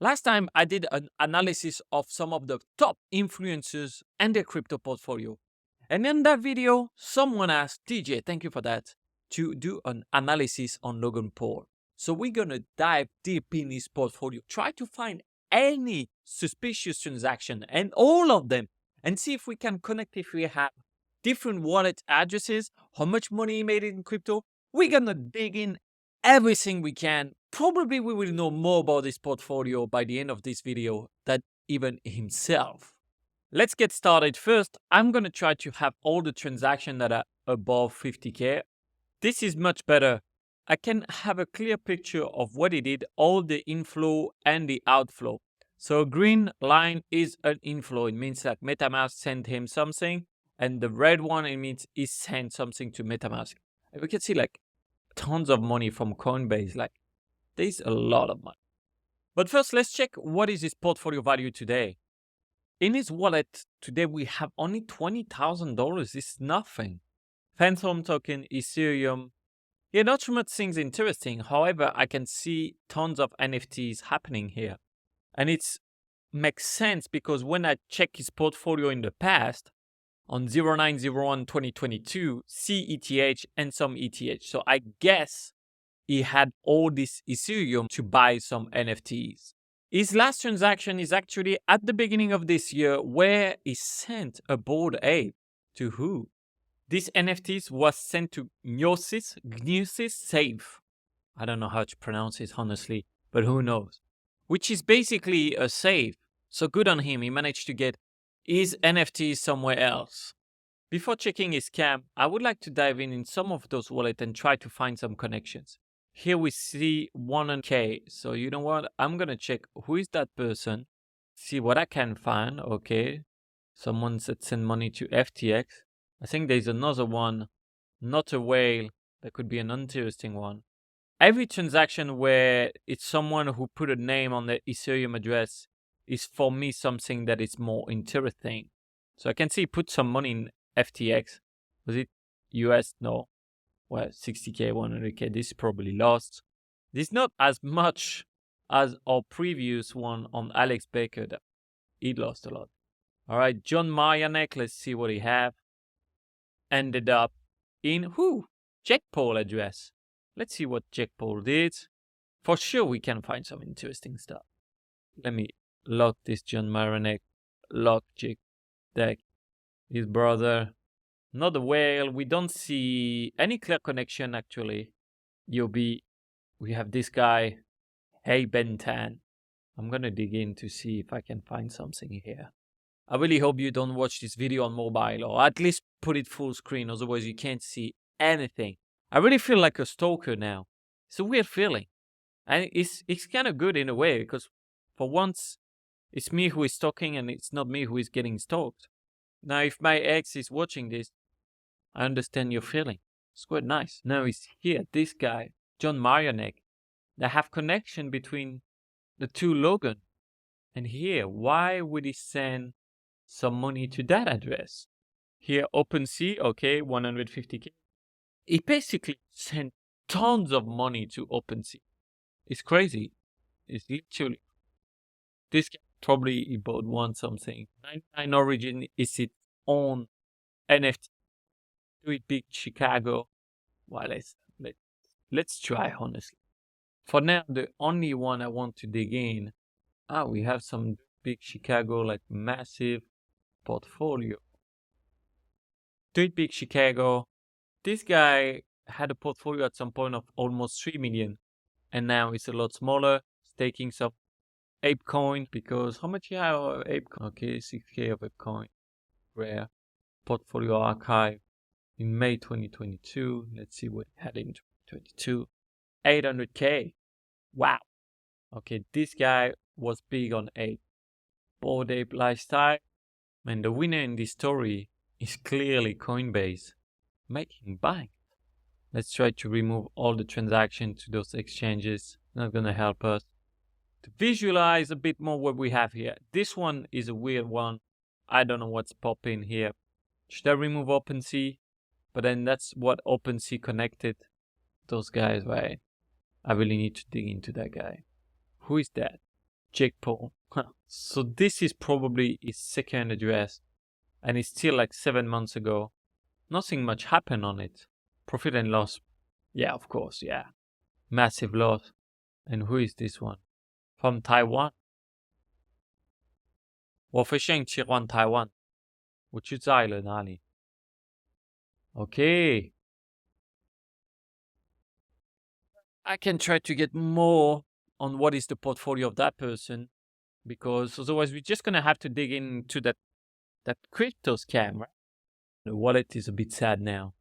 Last time I did an analysis of some of the top influencers and their crypto portfolio. And in that video, someone asked, TJ, thank you for that, to do an analysis on Logan Paul. So we're going to dive deep in his portfolio, try to find any suspicious transaction and all of them, and see if we can connect if we have different wallet addresses, how much money he made in crypto. We're going to dig in everything we can. Probably we will know more about this portfolio by the end of this video than even himself. Let's get started. First, I'm going to try to have all the transactions that are above 50K. This is much better. I can have a clear picture of what he did, all the inflow and the outflow. So a green line is an inflow. It means that MetaMask sent him something. And the red one, it means he sent something to MetaMask. And we can see like tons of money from Coinbase. Like there's a lot of money. But first, let's check what is his portfolio value today. In his wallet today, we have only $20,000. It's nothing. Phantom token, Ethereum. Yeah, not too much things interesting. However, I can see tons of NFTs happening here. And it makes sense because when I check his portfolio in the past, on 09/01/2022, CETH and some ETH. So I guess he had all this Ethereum to buy some NFTs. His last transaction is actually at the beginning of this year where he sent a Bored Ape. To who? This NFTs was sent to Gnosis Safe. I don't know how to pronounce it honestly, but who knows? Which is basically a safe. So good on him, he managed to get his NFTs somewhere else. Before checking his scam, I would like to dive in some of those wallets and try to find some connections. Here we see 100K. So you know what? I'm going to check who is that person, see what I can find. Okay. Someone said send money to FTX. I think there's another one, not a whale. That could be an interesting one. Every transaction where it's someone who put a name on the Ethereum address is for me something that is more interesting. So I can see put some money in FTX. Was it US? No. Well, 60K, 100K. This is probably lost. This is not as much as our previous one on Alex Baker. He lost a lot. All right, John Marianek. Let's see what he have. Ended up in who? Jack Paul address. Let's see what Jack Paul did. For sure, we can find some interesting stuff. Let me lock this John Marianek. Lock Jack Deck. His brother. Not a whale. We don't see any clear connection actually. UB. We have this guy. Hey Ben 10. I'm gonna dig in to see if I can find something here. I really hope you don't watch this video on mobile, or at least put it full screen, otherwise you can't see anything. I really feel like a stalker now. It's a weird feeling. And it's kind of good in a way, because for once, it's me who is stalking and it's not me who is getting stalked. Now, if my ex is watching this, I understand your feeling. It's quite nice. Now he's here, this guy, John Marianek. They have connection between the two Logan. And here, why would he send some money to that address? Here, OpenSea, okay, 150K. He basically sent tons of money to OpenSea. It's crazy. It's literally. This guy probably he bought one something. 99 Origin is its own NFT. Do it big Chicago. Well, let's try honestly. For now, the only one I want to dig in. We have some big Chicago, like massive portfolio. Do it big Chicago. This guy had a portfolio at some point of almost 3 million. And now it's a lot smaller. It's taking some ApeCoin because how much you have of ApeCoin? Okay, 6K of ApeCoin. Rare. Portfolio archive. In May 2022, let's see what he had in 2022. 800K. Wow. Okay, this guy was big on Ape. Bored Ape lifestyle. And the winner in this story is clearly Coinbase. Making bank. Let's try to remove all the transactions to those exchanges. Not gonna help us. To visualize a bit more what we have here. This one is a weird one. I don't know what's popping here. Should I remove OpenSea? But then that's what OpenSea connected those guys, right? I really need to dig into that guy. Who is that? Jake Paul. So this is probably his second address, and it's still like 7 months ago. Nothing much happened on it. Profit and loss. Yeah, of course, yeah. Massive loss. And who is this one? From Taiwan? 我飞向切换台湾，我去在了哪里 ？Okay. I can try to get more on what is the portfolio of that person, because otherwise we're just gonna have to dig into that crypto scam, right? The wallet is a bit sad now.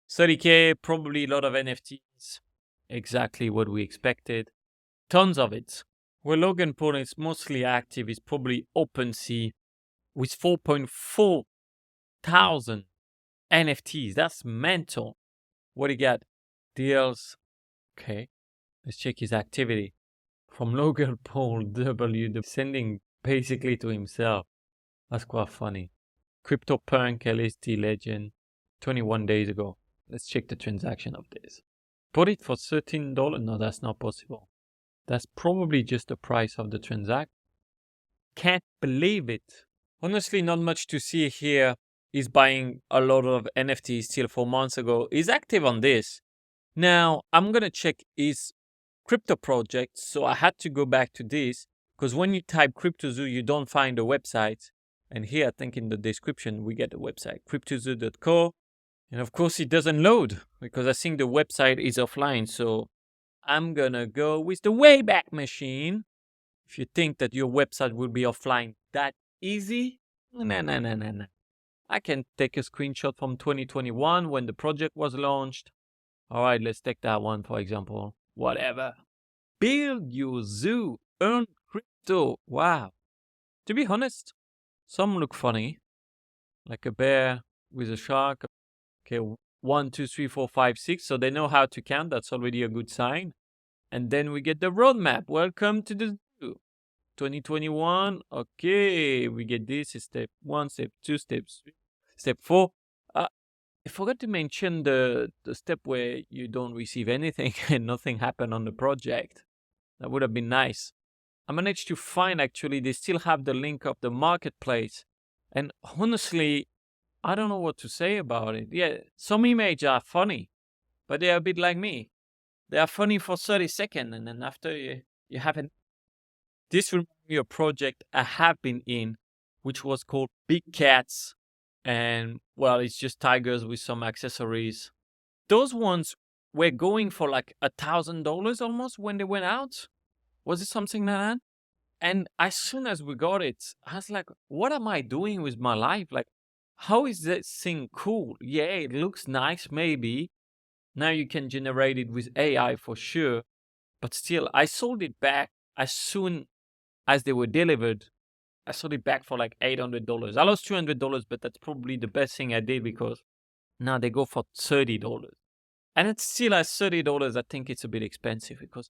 30K, probably a lot of NFTs. Exactly what we expected. Tons of it. Where Logan Paul is mostly active is probably OpenSea with 4.4 thousand NFTs. That's mental. What do you got? Deals. Okay. Let's check his activity. From Logan Paul W, sending basically to himself. That's quite funny. CryptoPunk LSD Legend, 21 days ago. Let's check the transaction of this. Bought it for $13. No, that's not possible. That's probably just the price of the transaction. Can't believe it. Honestly, not much to see here. He's buying a lot of NFTs still 4 months ago. He's active on this. Now, I'm going to check his crypto project. So I had to go back to this, because when you type CryptoZoo, you don't find the website. And here, I think in the description, we get the website, cryptozoo.co. And of course, it doesn't load because I think the website is offline. So I'm going to go with the Wayback Machine. If you think that your website will be offline that easy, no. I can take a screenshot from 2021 when the project was launched. All right, let's take that one, for example. Whatever. Build your zoo. Earn crypto. Wow. To be honest, some look funny. Like a bear with a shark. Okay, 1, 2, 3, 4, 5, 6. So they know how to count. That's already a good sign. And then we get the roadmap. Welcome to the zoo. 2021. Okay, we get this. Step 1, step 2, step 3, step 4. I forgot to mention the step where you don't receive anything and nothing happened on the project. That would have been nice. I managed to find, actually, they still have the link of the marketplace. And honestly, I don't know what to say about it. Yeah, some images are funny, but they're a bit like me. They are funny for 30 seconds, and then after you haven't. This reminds me of a project I have been in, which was called Big Cats. And, well, it's just tigers with some accessories. Those ones were going for like $1,000 almost when they went out. Was it something like that? And as soon as we got it, I was like, what am I doing with my life? Like, how is this thing cool? Yeah, it looks nice, maybe. Now you can generate it with AI for sure. But still, I sold it back as soon as they were delivered. I sold it back for like $800. I lost $200, but that's probably the best thing I did, because now they go for $30. And it's still at $30, I think it's a bit expensive, because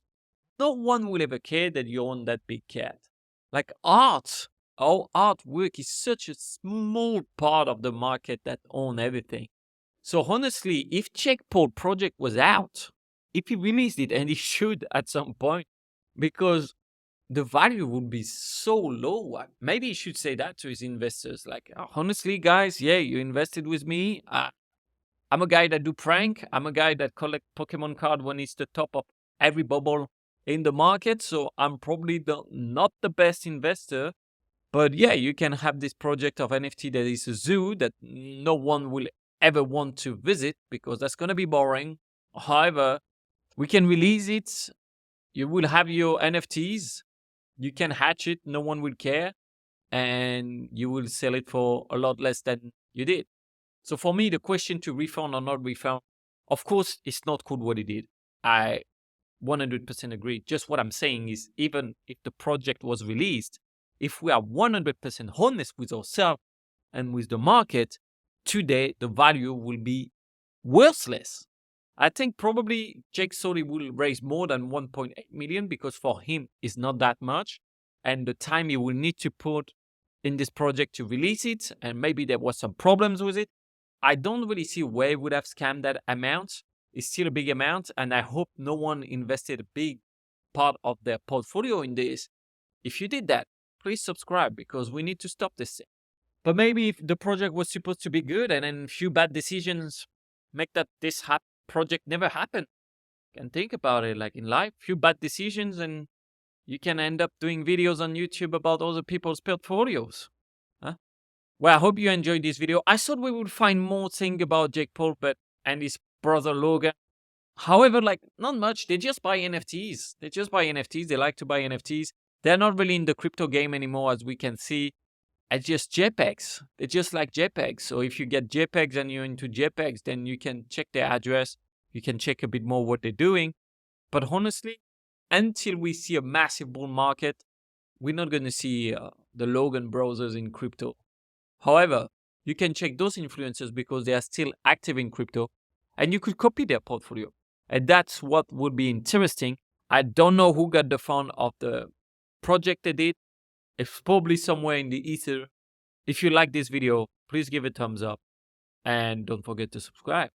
no one will ever care that you own that big cat. Like art, artwork is such a small part of the market that own everything. So honestly, if Jake Paul project was out, if he released it, and he should at some point, because the value would be so low. Maybe he should say that to his investors. Like, honestly, guys, yeah, you invested with me. I'm a guy that do prank. I'm a guy that collect Pokemon card when it's the top of every bubble in the market. So I'm probably not the best investor. But yeah, you can have this project of NFT that is a zoo that no one will ever want to visit, because that's going to be boring. However, we can release it. You will have your NFTs. You can hatch it, no one will care, and you will sell it for a lot less than you did. So for me, the question to refund or not refund, of course, it's not cool what he did. I 100% agree. Just what I'm saying is, even if the project was released, if we are 100% honest with ourselves and with the market, today the value will be worthless. I think probably Jake Sully will raise more than 1.8 million, because for him it's not that much. And the time he will need to put in this project to release it, and maybe there was some problems with it. I don't really see where he would have scammed that amount. It's still a big amount, and I hope no one invested a big part of their portfolio in this, If you did that, please subscribe because we need to stop this thing. But maybe if the project was supposed to be good and then a few bad decisions make that this project never happen. And think about it, like in life, few bad decisions and you can end up doing videos on YouTube about other people's portfolios. Huh? Well, I hope you enjoyed this video. I thought we would find more things about Jake Paul and his brother Logan. However, like not much. They just buy NFTs. They like to buy NFTs. They're not really in the crypto game anymore, as we can see. It's just JPEGs. They just like JPEGs. So if you get JPEGs and you're into JPEGs, then you can check their address. You can check a bit more what they're doing. But honestly, until we see a massive bull market, we're not going to see the Logan brothers in crypto. However, you can check those influencers because they are still active in crypto and you could copy their portfolio. And that's what would be interesting. I don't know who got the fund of the project they did. It's probably somewhere in the ether. If you like this video, please give it a thumbs up and don't forget to subscribe.